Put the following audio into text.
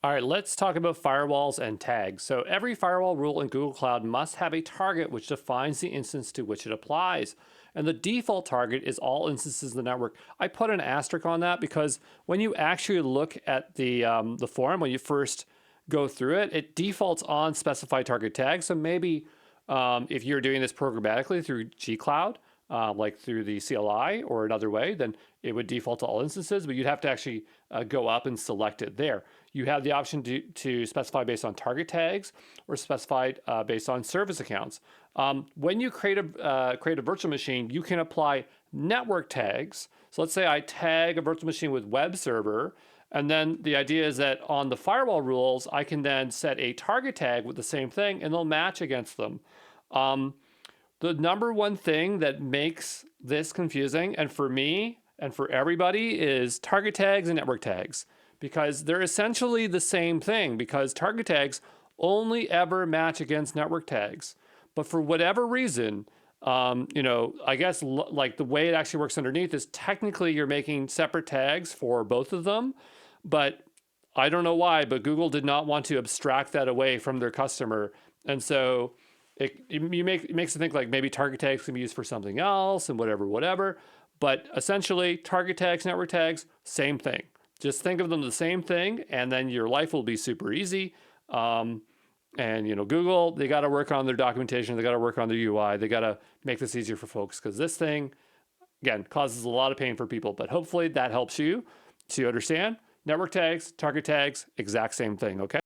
All right, let's talk about firewalls and tags. So every firewall rule in Google Cloud must have a target which defines the instance to which it applies. And the default target is all instances of the network. I put an asterisk on that because when you actually look at the form, when you first go through it, it defaults on specified target tags. So maybe if you're doing this programmatically through gcloud, like through the CLI or another way, then it would default to all instances, but you'd have to actually go up and select it there. You have the option to specify based on target tags or specified based on service accounts. When you create a virtual machine, you can apply network tags. So let's say I tag a virtual machine with web server, and then the idea is that on the firewall rules, I can then set a target tag with the same thing, and they'll match against them. The number one thing that makes this confusing, and for me and for everybody, is target tags and network tags, because they're essentially the same thing, because target tags only ever match against network tags. But for whatever reason, I guess like the way it actually works underneath is technically you're making separate tags for both of them, but I don't know why, but Google did not want to abstract that away from their customer. And so it makes it think like maybe target tags can be used for something else and whatever. But essentially, target tags, network tags, same thing. Just think of them the same thing, and then your life will be super easy. And Google, they got to work on their documentation. They got to work on their UI. They got to make this easier for folks, because this thing, again, causes a lot of pain for people. But hopefully that helps you to understand network tags, target tags, exact same thing. Okay.